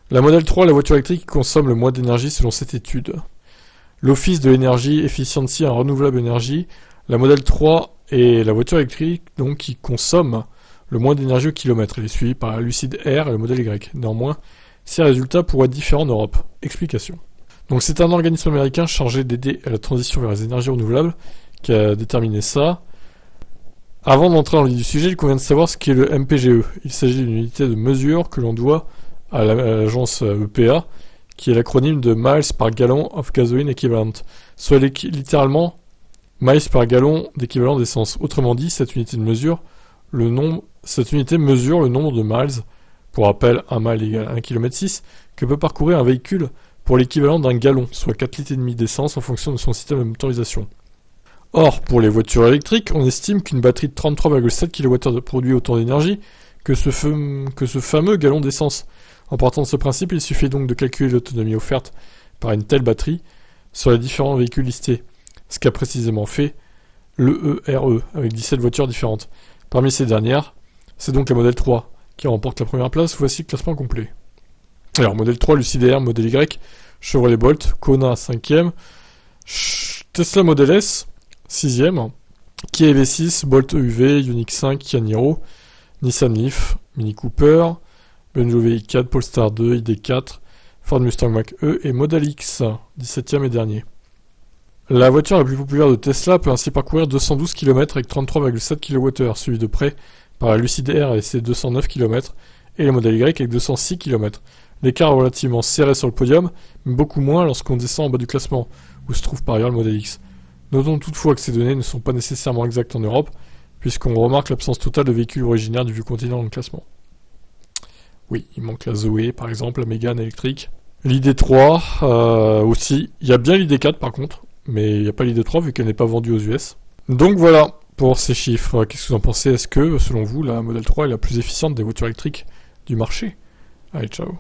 La Model 3 est la voiture électrique qui consomme le moins d'énergie selon cette étude. L'Office de l'énergie Efficiency and Renewable Energy, la Model 3 est la voiture électrique donc qui consomme le moins d'énergie au kilomètre. Elle est suivie par la Lucid Air et le modèle Y. Néanmoins, ces résultats pourraient être différents en Europe. Explication. Donc c'est un organisme américain chargé d'aider à la transition vers les énergies renouvelables qui a déterminé ça. Avant d'entrer dans le vif du sujet, il convient de savoir ce qu'est le MPGE. Il s'agit d'une unité de mesure que l'on doit à l'agence EPA, qui est l'acronyme de Miles par Gallon of Gasoline Equivalent, soit littéralement miles par gallon d'équivalent d'essence. Autrement dit, cette unité mesure le nombre de miles, pour rappel 1 mile égale 1,6 km, que peut parcourir un véhicule pour l'équivalent d'un gallon, soit 4,5 litres d'essence en fonction de son système de motorisation. Or, pour les voitures électriques, on estime qu'une batterie de 33,7 kWh produit autant d'énergie que ce fameux gallon d'essence. En partant de ce principe, il suffit donc de calculer l'autonomie offerte par une telle batterie sur les différents véhicules listés, ce qu'a précisément fait le ERE, avec 17 voitures différentes. Parmi ces dernières, c'est donc la Model 3 qui remporte la première place. Voici le classement complet. Alors, Model 3, Lucid Air, Model Y, Chevrolet Bolt, Kona 5e, Tesla Model S 6e, Kia EV6, Bolt EUV, Ioniq 5, Kia Niro, Nissan Leaf, Mini Cooper, BMW i4, Polestar 2, ID4, Ford Mustang Mach-E et Model X, 17e et dernier. La voiture la plus populaire de Tesla peut ainsi parcourir 212 km avec 33,7 kWh, suivi de près par la Lucid Air avec ses 209 km et le Model Y avec 206 km. L'écart est relativement serré sur le podium, mais beaucoup moins lorsqu'on descend en bas du classement, où se trouve par ailleurs le Model X. Notons toutefois que ces données ne sont pas nécessairement exactes en Europe, puisqu'on remarque l'absence totale de véhicules originaires du vieux continent dans le classement. Oui, il manque la Zoé par exemple, la Mégane électrique. L'ID3 aussi. Il y a bien l'ID4 par contre, mais il n'y a pas l'ID3 vu qu'elle n'est pas vendue aux US. Donc voilà pour ces chiffres. Qu'est-ce que vous en pensez? Est-ce que, selon vous, la Model 3 est la plus efficiente des voitures électriques du marché? Allez, ciao.